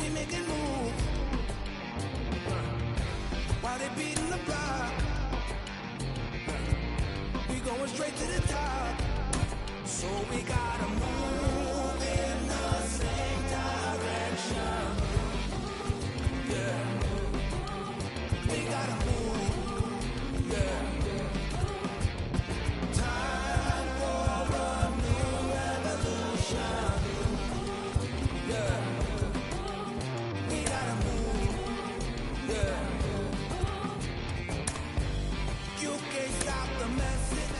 we making moves. While they beating the block, we going straight to the top. So we gotta move in the same direction. Yeah, we gotta move. Yeah, time for a new revolution. Yeah, we gotta move. Yeah, you can't stop the message.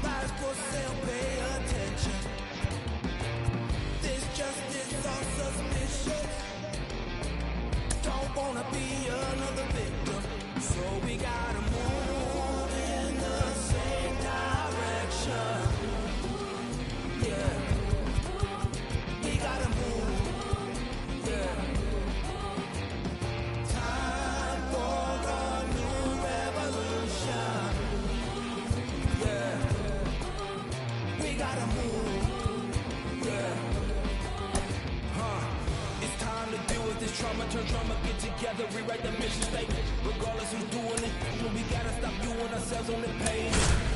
Lies for sale, pay attention. This justice so suspicious. Don't wanna be another victim. So we gotta move in the same direction. Yeah, we gotta move. Yeah, time for a new revolution. Yeah, we gotta move. Yeah, it's time to deal with this trauma. Turn trauma, get together, rewrite the mission statement. Regardless who's doing it, we gotta stop viewing ourselves on the page.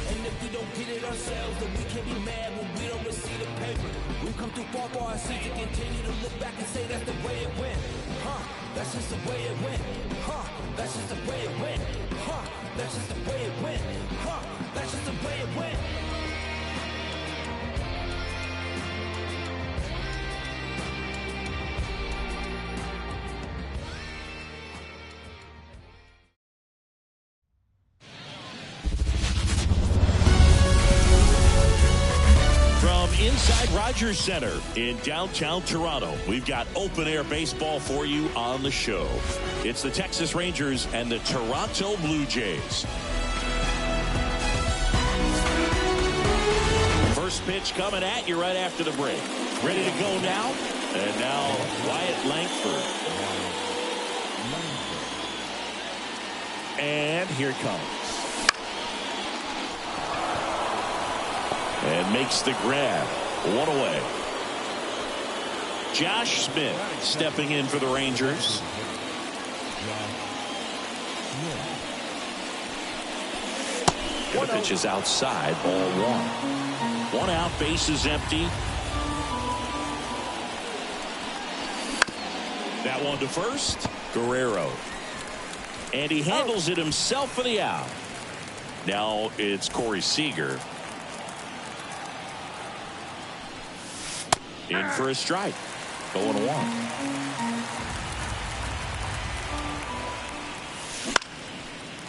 And if we don't get it ourselves, then we can't be mad when we don't receive the paper. We've come too far for our seats to continue to look back and say that's the way it went. That's just the way it went. That's just the way it went. That's just the way it went. That's just the way it went. From inside Rogers Center in downtown Toronto, we've got open-air baseball for you on the show. It's the Texas Rangers and the Toronto Blue Jays. First pitch coming at you right after the break. Ready to go now? And now Wyatt Langford. And here it comes. And makes the grab. One away. Josh Smith stepping in for the Rangers. The pitch is outside. Ball one. One out. Bases empty. That one to first. Guerrero. And he handles it himself for the out. Now it's Corey Seager. In for a strike. 0-1.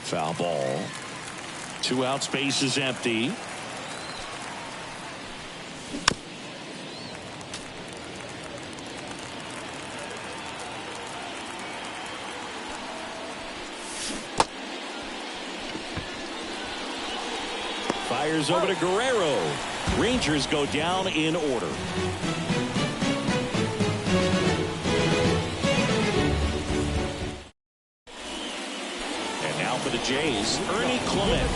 Foul ball. 2 outs, base is empty. Fires over to Guerrero. Rangers go down in order. For the Jays, Ernie Clement.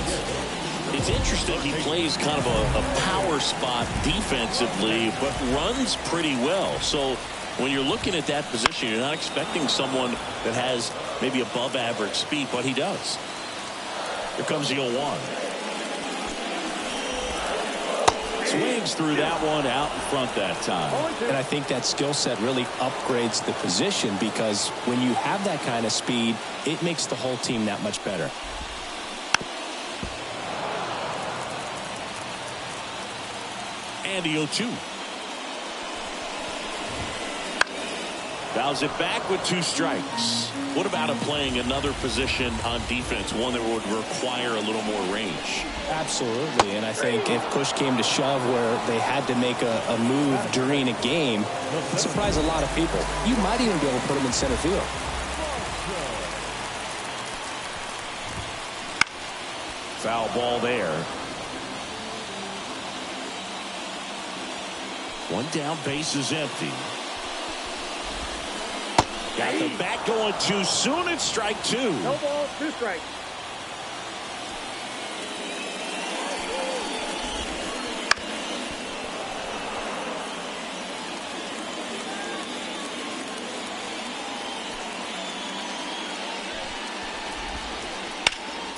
It's interesting, he plays kind of a power spot defensively, but runs pretty well. So when you're looking at that position, you're not expecting someone that has maybe above average speed, but he does. Here comes the 0-1. Swings through that one out in front that time. And I think that skill set really upgrades the position, because when you have that kind of speed, it makes the whole team that much better. And the 0-2. Fouls it back with 2 strikes. What about him playing another position on defense, one that would require a little more range? Absolutely, and I think if push came to shove where they had to make a move during a game, it'd surprise a lot of people. You might even be able to put him in center field. Foul ball there. 1 down, base is empty. Got the bat going too soon. It's strike 2. No ball, 2 strikes.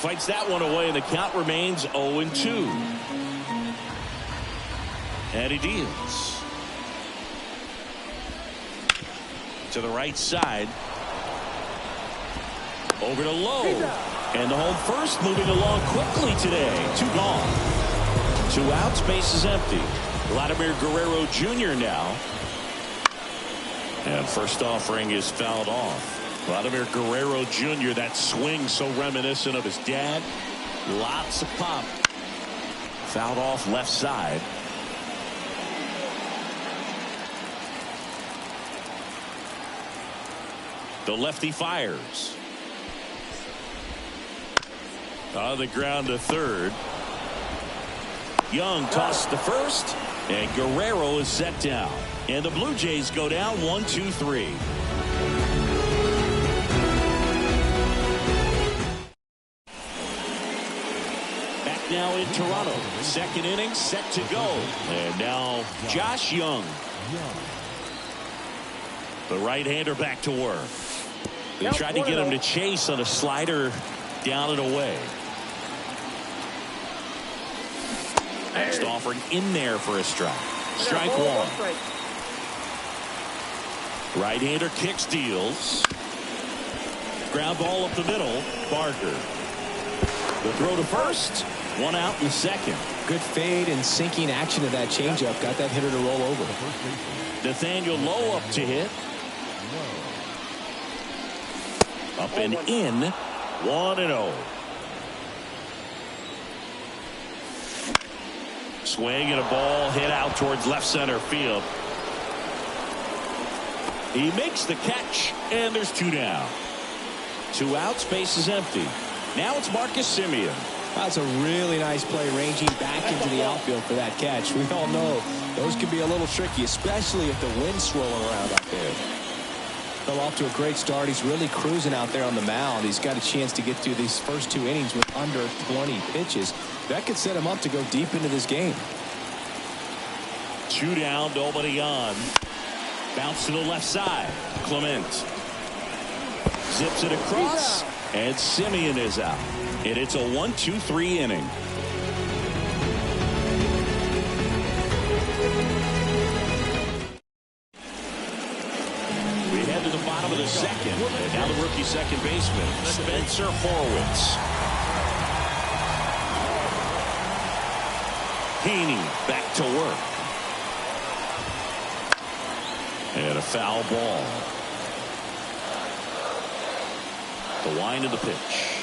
fights that one away, and the count remains 0-2. And he deals to the right side. Over to Lowe. And the home first moving along quickly today. 2 gone. 2 outs, base is empty. Vladimir Guerrero Jr. now. And first offering is fouled off. Vladimir Guerrero Jr., that swing so reminiscent of his dad. Lots of pop. Fouled off left side. The lefty fires. On the ground to third. Young tossed to first, and Guerrero is set down. And the Blue Jays go down 1-2-3. Back now in Toronto. Second inning set to go. And now Josh Young. The right-hander back to work. They tried to get him to chase on a slider down and away. Next offering in there for a strike. Strike one. Right-hander kicks, deals. Ground ball up the middle. Barker. The throw to first. 1 out in the second. Good fade and sinking action of that changeup. Got that hitter to roll over. Nathaniel Lowe up to hit. Up and in. 1-0. Swing and a ball hit out towards left center field. He makes the catch, and there's 2 down. 2 outs, base is empty. Now it's Marcus Semien. That's a really nice play, ranging back into the outfield for that catch. We all know those can be a little tricky, especially if the wind's swirling around out there. Fell off to a great start. He's really cruising out there on the mound. He's got a chance to get through these first 2 innings with under 20 pitches. That could set him up to go deep into this game. 2 down, nobody on. Bounce to the left side. Clement zips it across, and Semien is out. And it's a 1-2-3 inning. We head to the bottom of the second, and now the rookie second baseman, Spencer Horwitz. Haney back to work. And a foul ball. The wind of the pitch.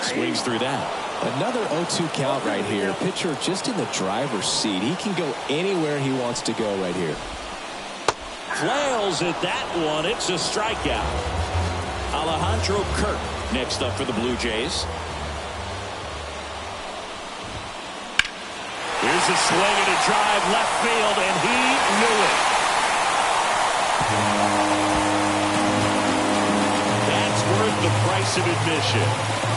Swings through that. Another 0-2 count right here. Pitcher just in the driver's seat. He can go anywhere he wants to go right here. Flails at that one. It's a strikeout. Alejandro Kirk next up for the Blue Jays. Here's a swing and a drive left field, and he knew it. That's worth the price of admission.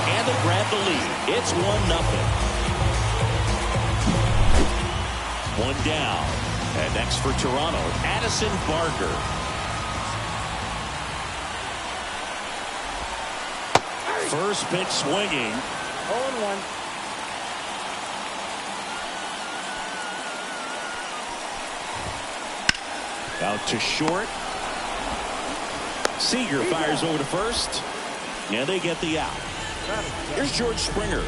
And they grab the lead. It's 1-0. 1 down. And next for Toronto, Addison Barker. First pitch swinging. 0-1. Out to short. Seager fires over to first. And they get the out. Here's George Springer.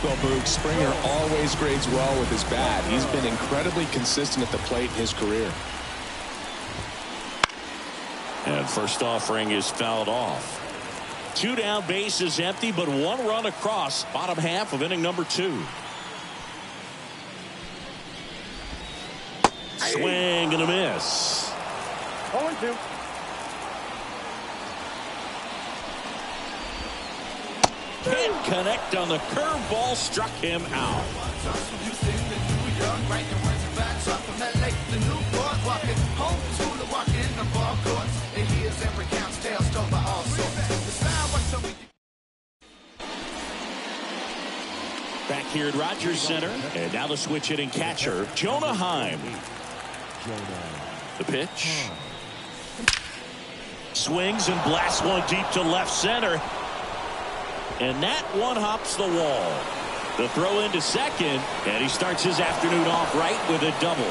Well, Boog, Springer always grades well with his bat. He's been incredibly consistent at the plate in his career. And first offering is fouled off. 2 down, base is empty, but 1 run across. Bottom half of inning number 2. Swing and a miss. 0-2. Can't connect on the curveball, struck him out. Back here at Rogers Center, and now the switch hitting catcher, Jonah Heim. The pitch. Swings and blasts one deep to left center. And that one hops the wall. The throw into second, and he starts his afternoon off right with a double.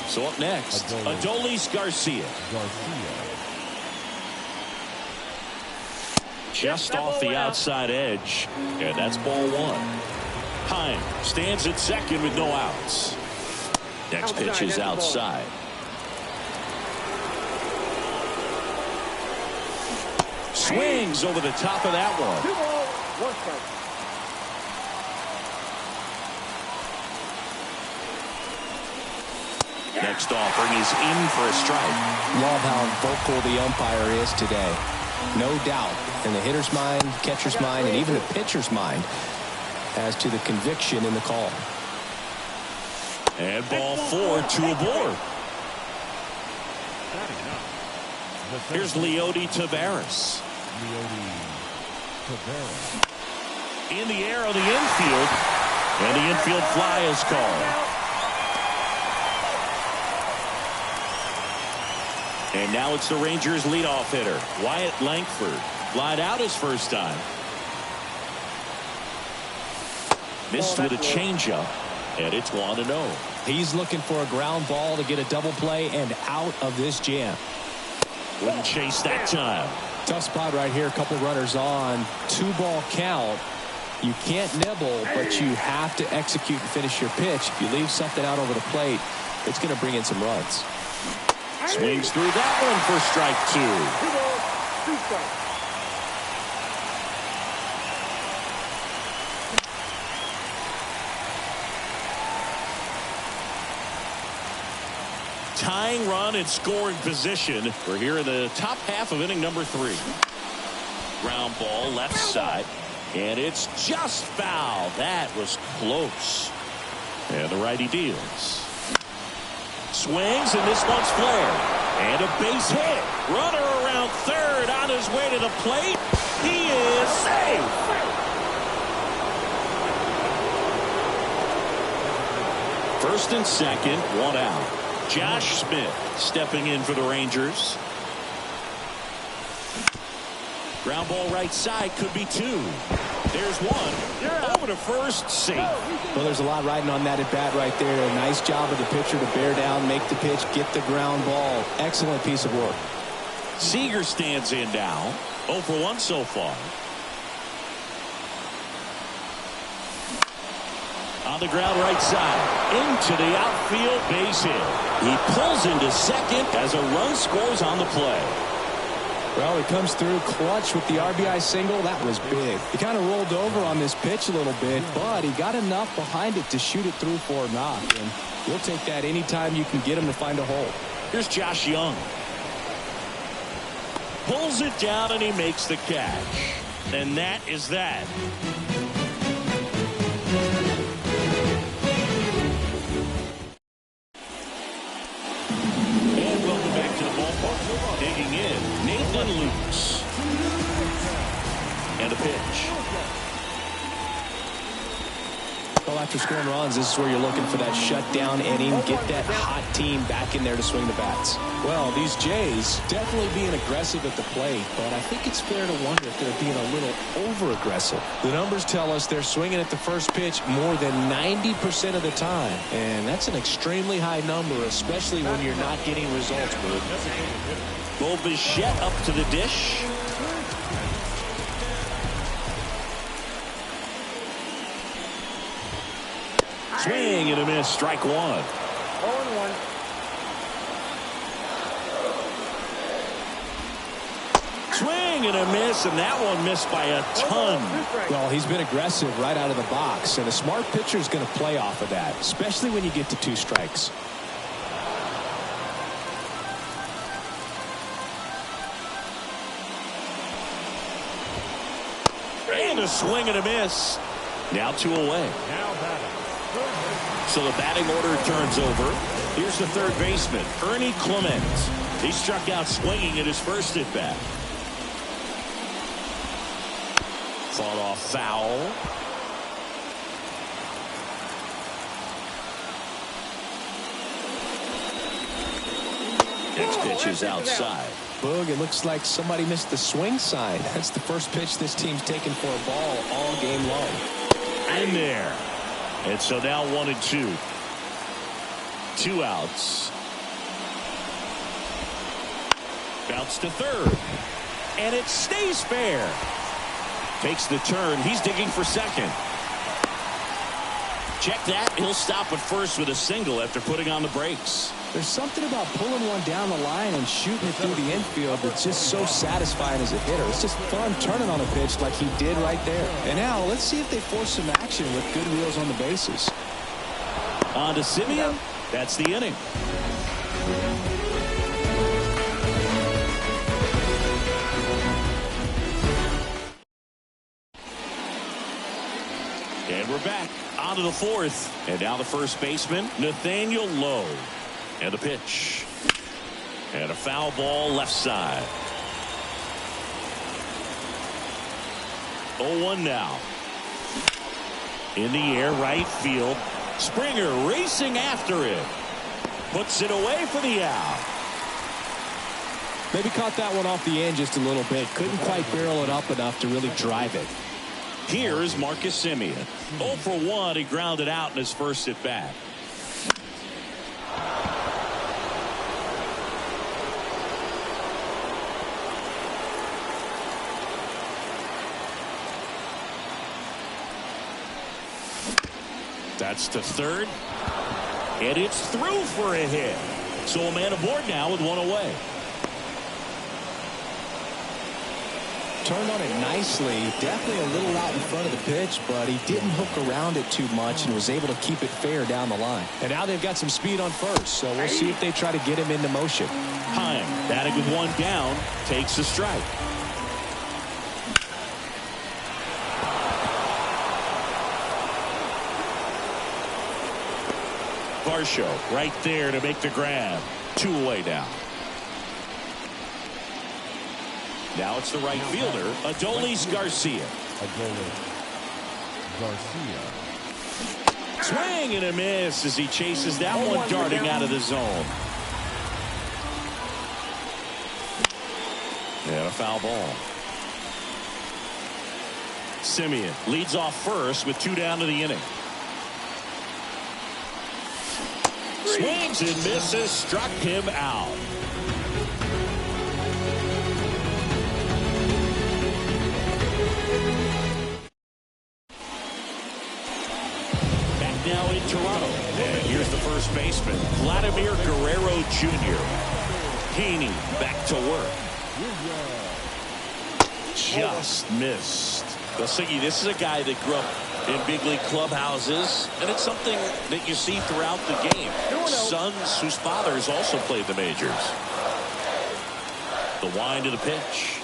So up next, Adolis Garcia. Just off the outside edge, and that's ball one. Hine stands at second with no outs. Next pitch is outside. Swings over the top of that one. 2 balls, 1 strike. Next offering is in for a strike. Love how vocal the umpire is today. No doubt in the hitter's mind, catcher's mind, and even the pitcher's mind as to the conviction in the call. And ball 4, 2 aboard. Here's Leody Taveras. In the air on the infield, and the infield fly is called. And now it's the Rangers leadoff hitter, Wyatt Langford. Flied out his first time. Missed with a changeup, and it's 1-0. He's looking for a ground ball to get a double play and out of this jam. Wouldn't chase that time. Tough spot right here. A couple runners on. 2-ball count. You can't nibble, but you have to execute and finish your pitch. If you leave something out over the plate, it's going to bring in some runs. Swings through that one for strike 2. 2 balls, 2 strikes. Tying run and scoring position. We're here in the top half of inning number 3. Ground ball left side, and it's just foul. That was close. And the righty deals. Swings, and this one's flared. And a base hit. Runner around third on his way to the plate. He is safe. First and second, 1 out. Josh Smith stepping in for the Rangers. Ground ball right side, could be 2. There's 1. Over to first, safe. Well, there's a lot riding on that at bat right there. A nice job of the pitcher to bear down, make the pitch, get the ground ball. Excellent piece of work. Seager stands in now. 0 for 1 so far. On the ground right side. Into the outfield, base hit. He pulls into second as a run scores on the play. Well, he comes through clutch with the RBI single. That was big. He kind of rolled over on this pitch a little bit, but he got enough behind it to shoot it through for a knock. And you'll take that anytime you can get him to find a hole. Here's Josh Young. Pulls it down and he makes the catch. And that is that. Digging in, Nathan Lukes. And a pitch. Well, after scoring runs, this is where you're looking for that shutdown inning. Get that hot team back in there to swing the bats. Well, these Jays definitely being aggressive at the plate, but I think it's fair to wonder if they're being a little over-aggressive. The numbers tell us they're swinging at the first pitch more than 90% of the time, and that's an extremely high number, especially when you're not getting results, Bert. Bo Bichette up to the dish. Swing and a miss, strike 1. 0-1. Swing and a miss, and that one missed by a ton. Well, he's been aggressive right out of the box, and a smart pitcher is going to play off of that, especially when you get to 2 strikes. And a swing and a miss. Now 2 away. So the batting order turns over. Here's the third baseman, Ernie Clement. He struck out swinging at his first at bat. Fought off foul. Next pitch is outside. Boog, it looks like somebody missed the swing sign. That's the first pitch this team's taken for a ball all game long. In there. And so now 1-2. 2 outs. Bounce to third. And it stays fair. Takes the turn. He's digging for second. Check that. He'll stop at first with a single after putting on the brakes. There's something about pulling one down the line and shooting it through the infield that's just so satisfying as a hitter. It's just fun turning on a pitch like he did right there. And now let's see if they force some action with good wheels on the bases. On to Simeon. That's the inning. And we're back on to the fourth. And now the first baseman, Nathaniel Lowe. And the pitch. And a foul ball left side. 0-1 now. In the air, right field. Springer racing after it. Puts it away for the out. Maybe caught that one off the end just a little bit. Couldn't quite barrel it up enough to really drive it. Here is Marcus Simeon. 0 for 1. He grounded out in his first at bat. That's to third. And it's through for a hit. So a man aboard now with one away. Turned on it nicely. Definitely a little out in front of the pitch, but he didn't hook around it too much and was able to keep it fair down the line. And now they've got some speed on first, so we'll see if they try to get him into motion. Heim, batting with one down, takes a strike. Varsho right there to make the grab. 2 away now. Now it's the right fielder, Adolis Garcia. Swing and a miss as he chases that one darting out of the zone. And a foul ball. Simeon leads off first with 2 down to the inning. Swings and misses, struck him out. Back now in Toronto. And here's the first baseman, Vladimir Guerrero Jr. Heaney back to work. Just missed. Siggy, this is a guy that grew up in big league clubhouses, and it's something that you see throughout the game. Sons whose fathers also played the majors. The wind of the pitch.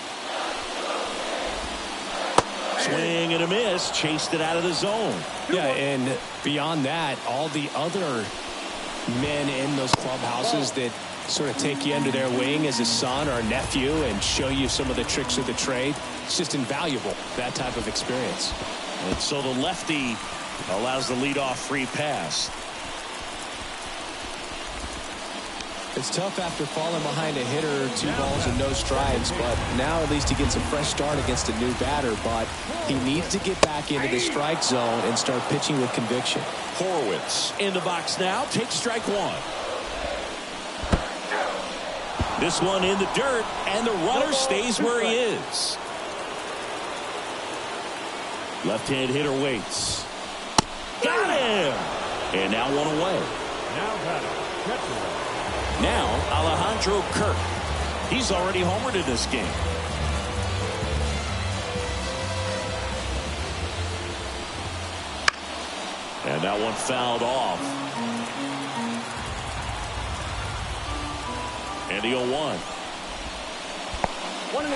Swing and a miss, chased it out of the zone. Yeah, and beyond that, all the other men in those clubhouses that sort of take you under their wing as a son or a nephew and show you some of the tricks of the trade. It's just invaluable, that type of experience. And so the lefty allows the leadoff free pass. It's tough after falling behind a hitter, 2 balls and no strikes, but now at least he gets a fresh start against a new batter, but he needs to get back into the strike zone and start pitching with conviction. Horowitz in the box now, takes strike 1. This one in the dirt, and the runner stays where he is. Left-hand hitter waits. Got him! And now 1 away. Now Alejandro Kirk. He's already homered in this game. And that one fouled off. And the 0-1. 1-1.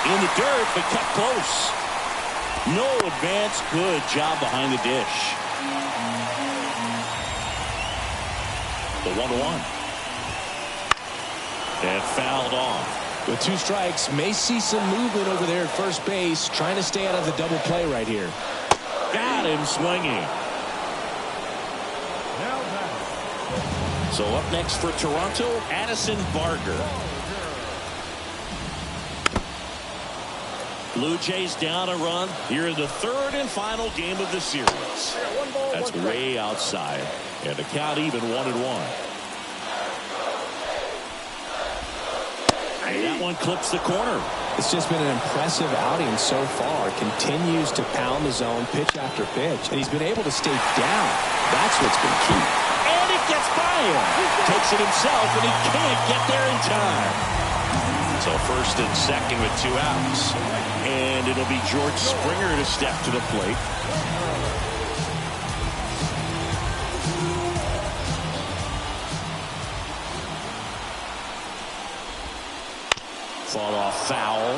In the dirt, but kept close. No advance. Good job behind the dish. The 1-1. And fouled off. With 2 strikes, may see some movement over there at first base, trying to stay out of the double play right here. Got him swinging. So up next for Toronto, Addison Barger. Blue Jays down a run here in the third and final game of the series. That's way outside, and the count even 1-1. And that one clips the corner. It's just been an impressive outing so far. Continues to pound the zone pitch after pitch, and he's been able to stay down. That's what's been key. And it gets by him. Takes it himself, and he can't get there in time. So first and second with 2 outs. And it'll be George Springer to step to the plate. Fought off foul.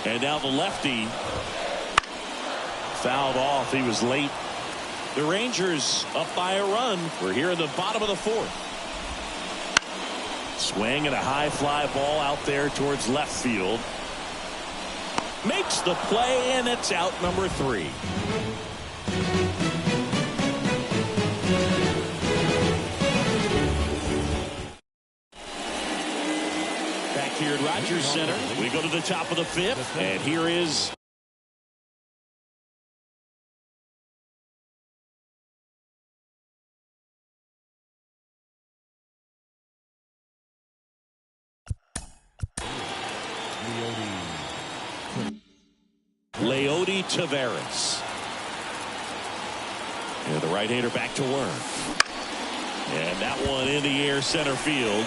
And now the lefty fouled off. He was late. The Rangers up by a run. We're here in the bottom of the fourth. Swing and a high fly ball out there towards left field. Makes the play, and it's out number 3. Back here at Rogers Center, we go to the top of the 5th, and here is Leody Taveras. And the right-hander back to work. And that one in the air center field.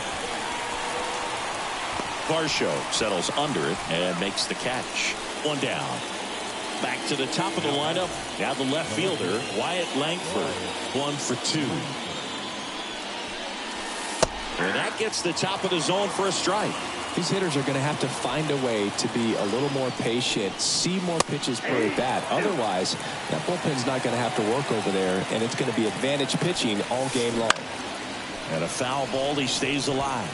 Varsho settles under it and makes the catch. 1 down. Back to the top of the lineup. Now the left fielder, Wyatt Langford. 1 for 2. And that gets the top of the zone for a strike. These hitters are going to have to find a way to be a little more patient, see more pitches per at bat. Otherwise, that bullpen's not going to have to work over there, and it's going to be advantage pitching all game long. And a foul ball, he stays alive.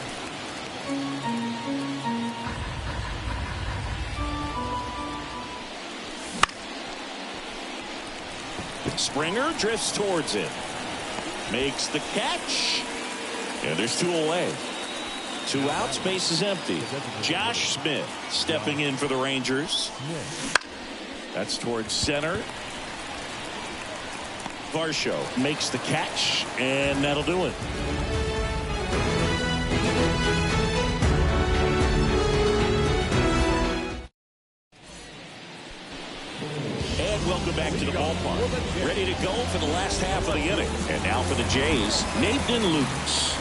Springer drifts towards it. Makes the catch. And there's 2 away. 2 outs, base is empty. Josh Smith stepping in for the Rangers. That's towards center. Varsho makes the catch, and that'll do it. And welcome back to the ballpark. Ready to go for the last half of the inning. And now for the Jays, Nathan Lucas.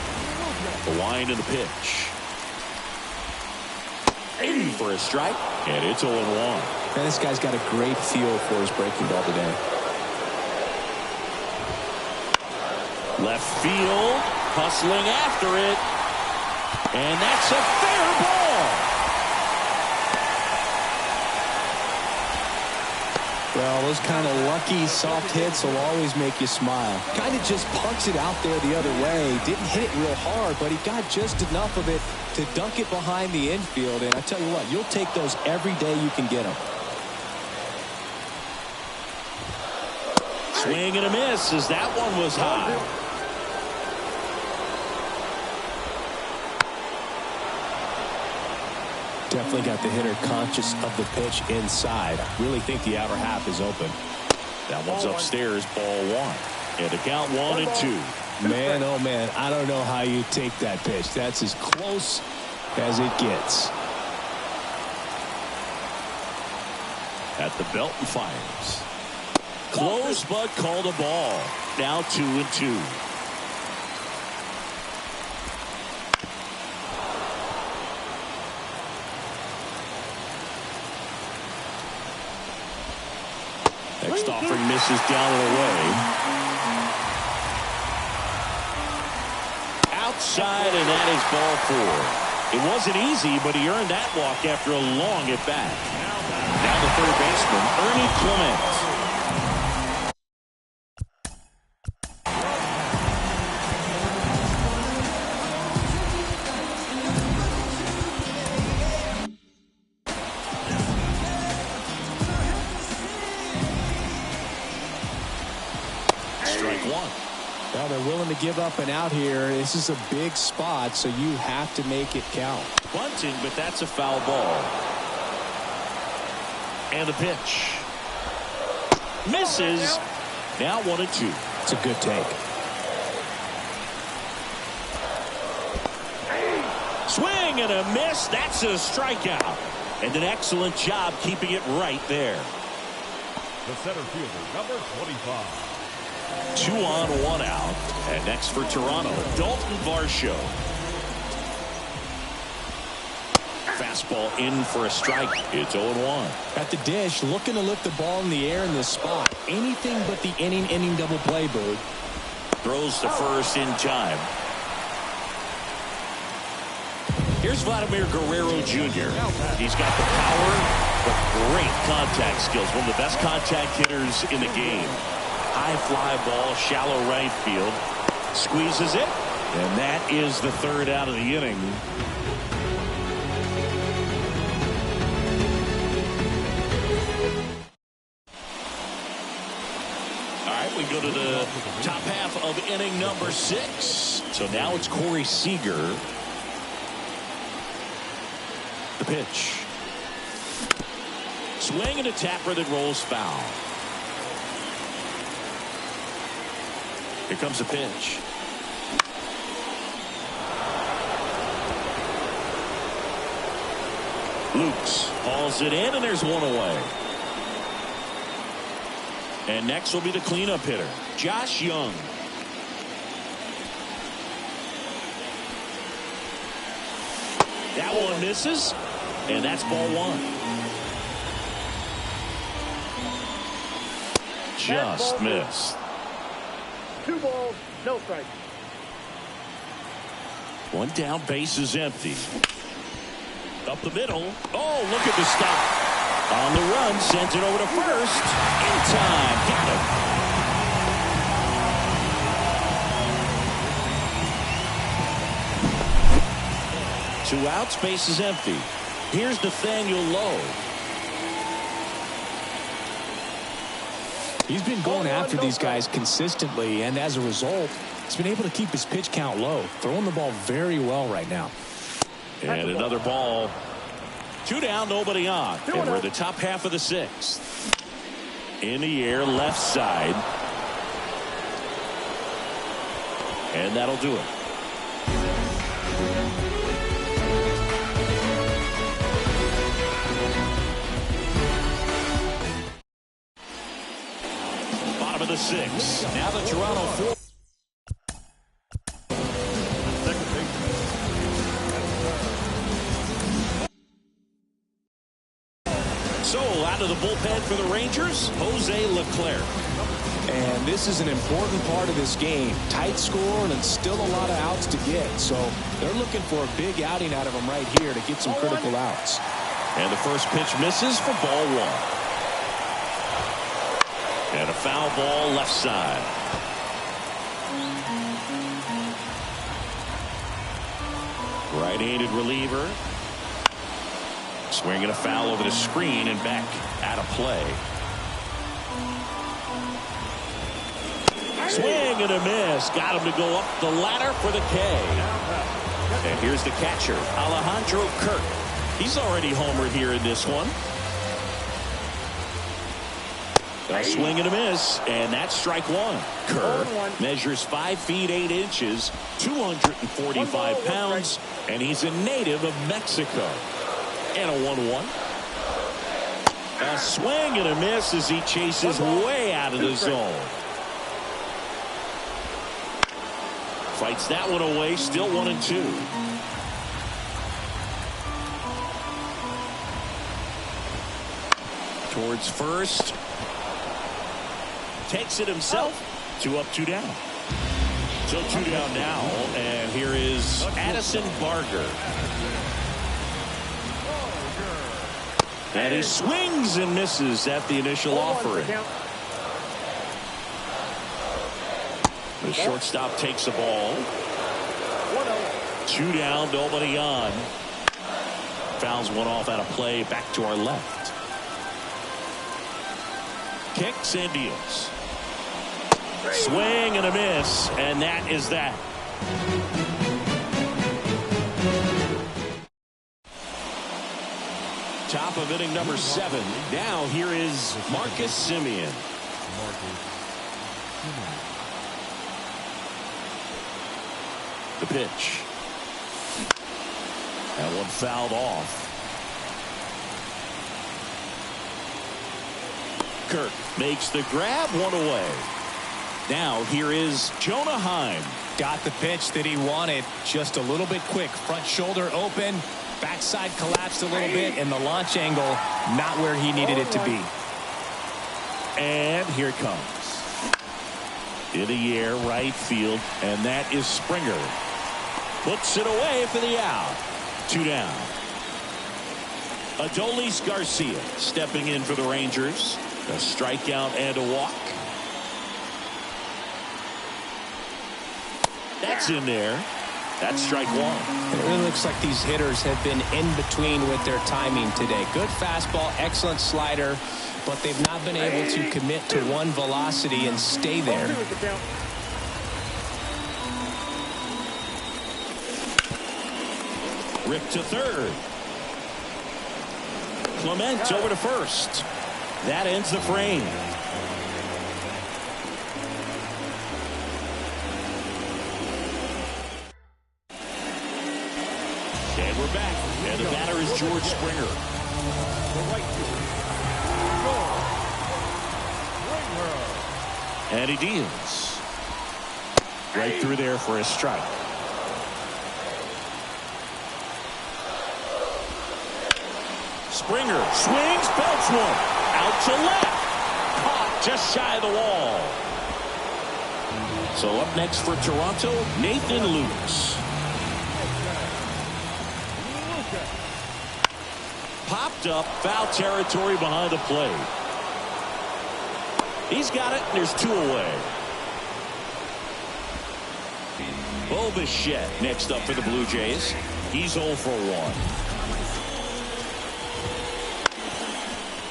The wind of the pitch. Aiming for a strike, and it's 0-1. Man, this guy's got a great feel for his breaking ball today. Left field, hustling after it, and that's a fair ball. Well, those kind of lucky soft hits will always make you smile. Kind of just punts it out there the other way. Didn't hit it real hard, but he got just enough of it to dunk it behind the infield. And I tell you what, you'll take those every day you can get them. Swing and a miss as that one was high. Definitely got the hitter conscious of the pitch inside. Really think the outer half is open. That one's upstairs, ball 1. And the count 1-2. Man, oh man, I don't know how you take that pitch. That's as close as it gets. At the belt and fires. Close, but called a ball. Now 2-2. Next offering misses down and away. Outside, and that is ball 4. It wasn't easy, but he earned that walk after a long at bat. Now the third baseman, Ernie Clement. Strike 1. Well, they're willing to give up and out here. This is a big spot, so you have to make it count. Bunting, but that's a foul ball. And the pitch. Misses. Now 1-2. It's a good take. Swing and a miss. That's a strikeout. And an excellent job keeping it right there. The center fielder, number 25. 2 on, 1 out. And next for Toronto, Dalton Varsho. Fastball in for a strike. It's 0-1. At the dish, looking to lift the ball in the air in this spot. Anything but the inning double play, Boog. Throws to first in time. Here's Vladimir Guerrero Jr. He's got the power, but great contact skills. One of the best contact hitters in the game. High fly ball, shallow right field. Squeezes it, and that is the third out of the inning. All right, we go to the top half of inning number 6. So now it's Corey Seager. The pitch. Swing and a tapper that rolls foul. Here comes the pitch. Lukes hauls it in, and there's one away. And next will be the cleanup hitter, Josh Young. That one misses, and that's ball 1. Just missed. 2 balls, no strikes. 1 down, base is empty. Up the middle. Oh, look at the stop. On the run, sends it over to first. In time, got him. Two outs, base is empty. Here's Nathaniel Lowe. He's been going after these guys consistently, and as a result, he's been able to keep his pitch count low, throwing the ball very well right now. And another ball. 2 down, nobody on. And we're at the top half of the 6th. In the air, left side. And that'll do it. Bottom of the 6th. Now the Toronto 4. So out of the bullpen for the Rangers, Jose Leclerc. And this is an important part of this game. Tight score and still a lot of outs to get. So they're looking for a big outing out of them right here to get some critical outs. And the first pitch misses for ball 1. And a foul ball left side. Right-handed reliever. Swinging a foul over the screen and back out of play. Swing and a miss. Got him to go up the ladder for the K. And here's the catcher, Alejandro Kirk. He's already homered here in this one. A swing and a miss, and that's strike 1. Kerr measures 5 feet 8 inches, 245 pounds, and he's a native of Mexico. And a 1-1. A swing and a miss as he chases way out of the zone. Fights that one away, still 1-2. Towards first. Takes it himself. 2 up, 2 down. So 2 down now, and here is Addison Barger. And he swings and misses at the initial offering. The shortstop takes the ball. 2 down, nobody on. Fouls one off out of play, back to our left. Kicks and deals. Swing and a miss, and that is that. Top of inning number 7. Now here is Marcus Semien. The pitch. That one fouled off. Kirk makes the grab, one away. Now here is Jonah Heim. Got the pitch that he wanted, just a little bit quick. Front shoulder open, backside collapsed a little bit, and the launch angle not where he needed it to be. And here it comes. In the air, right field, and that is Springer. Puts it away for the out. 2 down. Adolis Garcia stepping in for the Rangers. A strikeout and a walk. That's in there. That's strike 1. It really looks like these hitters have been in between with their timing today. Good fastball, excellent slider, but they've not been able to commit to one velocity and stay there. Ripped to third. Clement over to first. That ends the frame. And we're back. And the batter is George Springer. And he deals. Right through there for a strike. Springer swings, belts one. Out to left. Caught just shy of the wall. So up next for Toronto, Nathan Lukes. Popped up, foul territory behind the plate. He's got it, and there's 2 away. Bo Bichette next up for the Blue Jays. He's 0 for 1.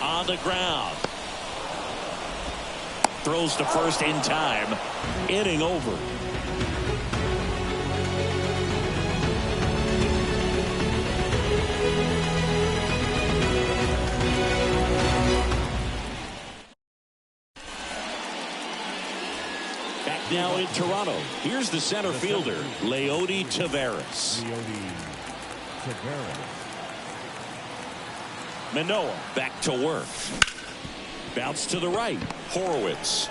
On the ground. Throws to first in time. Inning over. Back now in Toronto. Here's the center fielder, Leody Taveras. Manoah back to work. Bounce to the right. Horowitz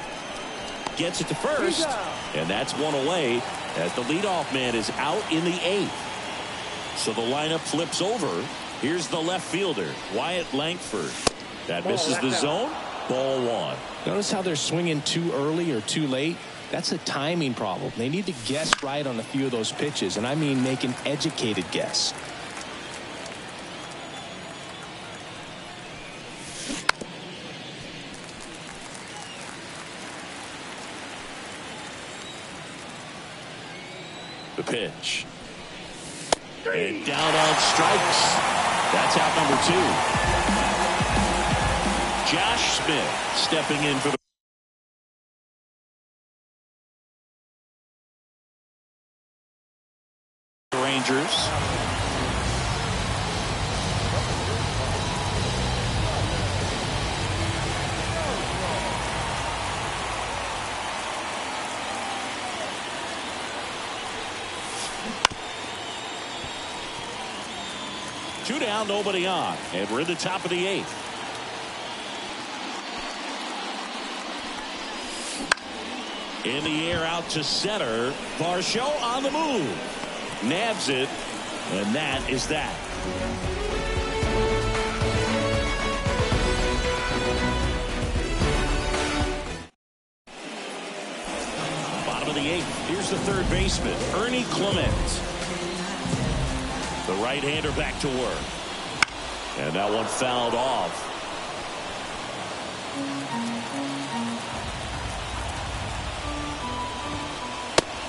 gets it to first, and that's 1 away as the leadoff man is out in the 8th. So the lineup flips over. Here's the left fielder, Wyatt Langford. That misses the zone. Ball 1. Notice how they're swinging too early or too late. That's a timing problem. They need to guess right on a few of those pitches, and I mean make an educated guess. The pitch. And down on strikes. That's out number 2. Josh Smith stepping in for the Rangers. Two down, nobody on, and we're in the top of the 8th. In the air out to center. Varsho on the move. Nabs it, and that is that. Bottom of the 8th. Here's the third baseman, Ernie Clement. The right-hander back to work. And that one fouled off.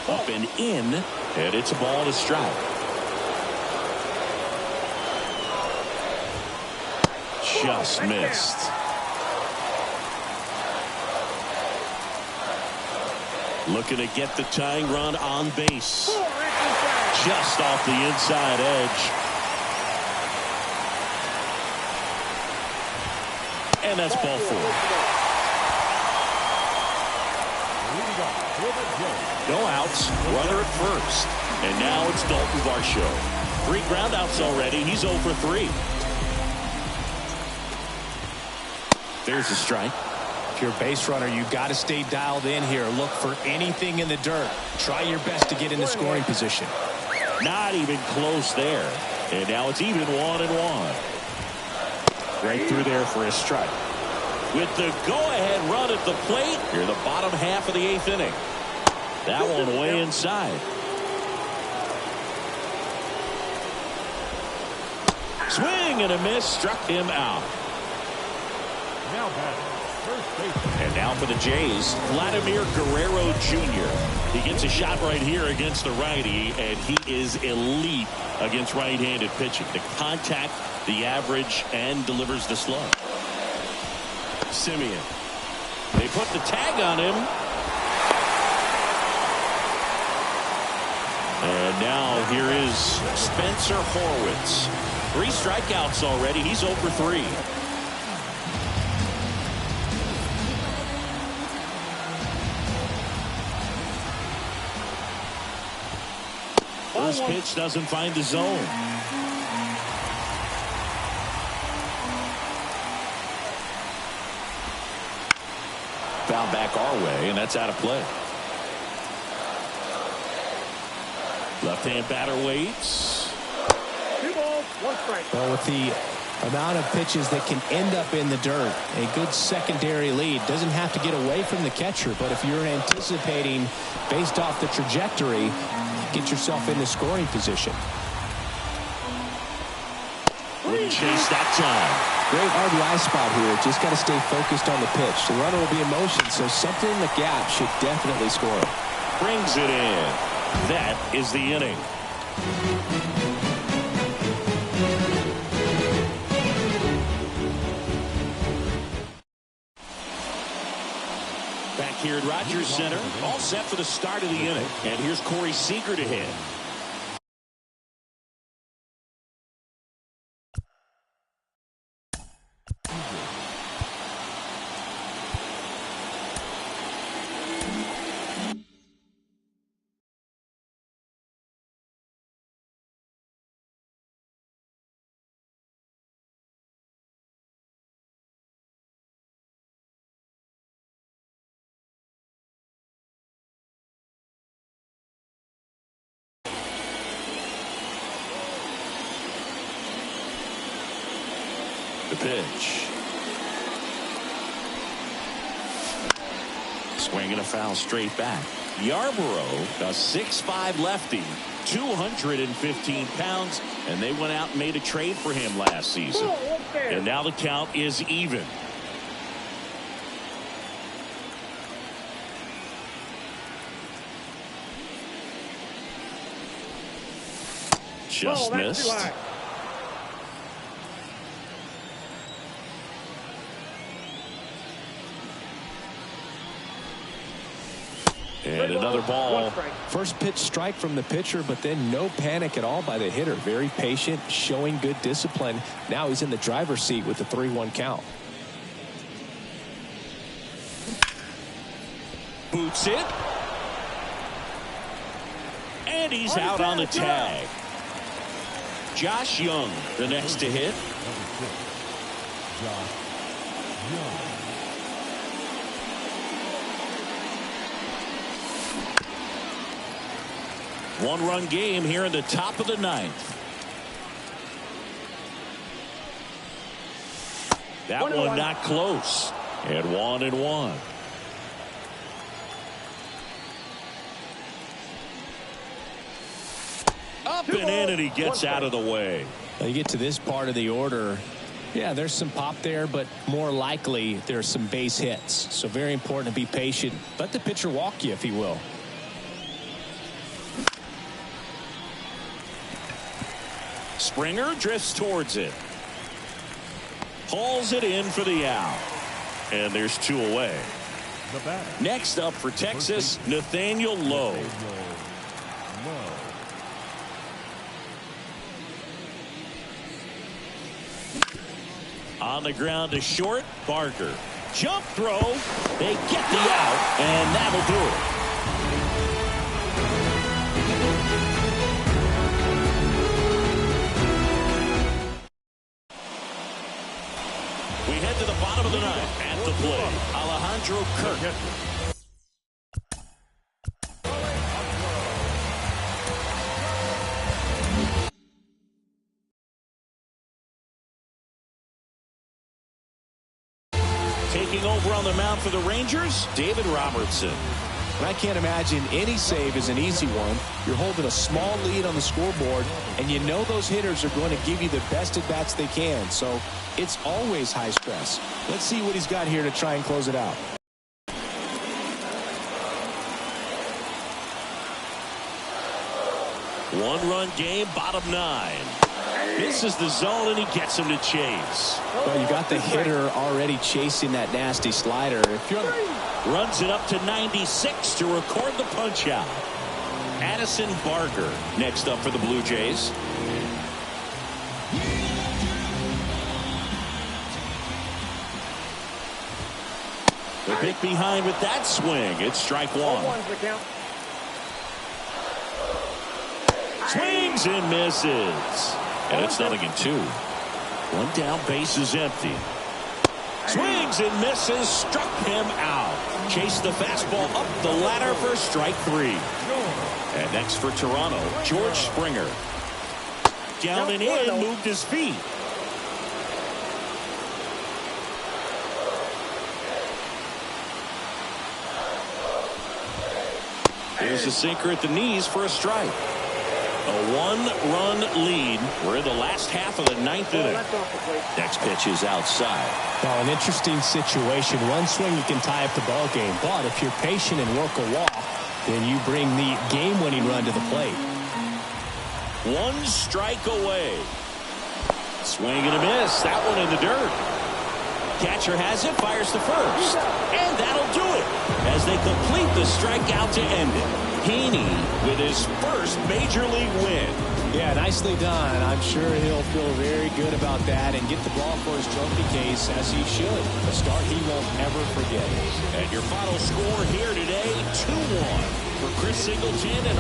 Up and in, and it's a ball and a strike. Just missed. Looking to get the tying run on base. Just off the inside edge. And that's ball 4. No outs, runner at first. And now it's Dalton Varsho. 3 groundouts already. He's 0 for 3. There's a strike. If you're a base runner, you got to stay dialed in here. Look for anything in the dirt. Try your best to get in the scoring position. Not even close there. And now it's even 1-1. Right through there for a strike. With the go-ahead run at the plate, here in the bottom half of the 8th inning. That one way inside. Swing and a miss, struck him out. Now batting, first base. And now for the Jays, Vladimir Guerrero Jr. He gets a shot right here against the righty, and he is elite against right-handed pitching. The contact, the average, and delivers the slug. Simeon. They put the tag on him. And now here is Spencer Horwitz. 3 strikeouts already. He's 0 for 3. First pitch doesn't find the zone. Foul back our way, and that's out of play. Left-hand batter waits. 2 balls, 1 strike. Well, with the amount of pitches that can end up in the dirt, a good secondary lead doesn't have to get away from the catcher, but if you're anticipating based off the trajectory, get yourself in the scoring position. Wouldn't chase that time. Great RBI spot here. Just got to stay focused on the pitch. The runner will be in motion, so something in the gap should definitely score. Brings it in. That is the inning. Back here at Rogers Center, all set for the start of the inning. And here's Corey Seager to hit. The pitch. Swinging a foul straight back. Yarborough, a 6'5" lefty, 215 pounds, and they went out and made a trade for him last season. And now the count is even. Just missed. And another ball. First pitch strike from the pitcher, but then no panic at all by the hitter. Very patient, showing good discipline. Now he's in the driver's seat with the 3-1 count. Boots it. And he's out on the tag. Josh Young, the next to hit. Josh Young. One-run game here in the top of the 9th. That one not close. And 1-1. Up and in, and he gets out of the way. Now you get to this part of the order. Yeah, there's some pop there, but more likely there's some base hits. So very important to be patient. Let the pitcher walk you if he will. Springer drifts towards it. Hauls it in for the out. And there's 2 away. The batter. Next up for Texas, Nathaniel Lowe. On the ground to short, Barker. Jump throw. They get the out, and that'll do it. We head to the bottom of the ninth. At the plate, Alejandro Kirk. Taking over on the mound for the Rangers, David Robertson. And I can't imagine any save is an easy one. You're holding a small lead on the scoreboard, and you know those hitters are going to give you the best at-bats they can. So it's always high stress. Let's see what he's got here to try and close it out. One-run game, bottom nine. This is the zone, and he gets him to chase. Well, you got the hitter already chasing that nasty slider. If you're Runs it up to 96 to record the punch out. Addison Barker next up for the Blue Jays. The pick behind with that swing. It's strike one. Swings and misses. And it's 0-2. One down, base is empty. Swings and misses, struck him out. Chased the fastball up the ladder for strike three. And next for Toronto, George Springer. Down and in, moved his feet. Here's a sinker at the knees for a strike. A one-run lead. We're in the last half of the ninth inning. Next pitch is outside. Well, an interesting situation. One swing you can tie up the ball game, but if you're patient and work a walk, then you bring the game-winning run to the plate. One strike away. Swing and a miss. That one in the dirt. Catcher has it, fires to first. And that'll do it as they complete the strikeout to end it. Heaney with his first major league win. Yeah, nicely done. I'm sure he'll feel very good about that and get the ball for his trophy case, as he should. A start he won't ever forget. And your final score here today, 2-1 for Chris Singleton and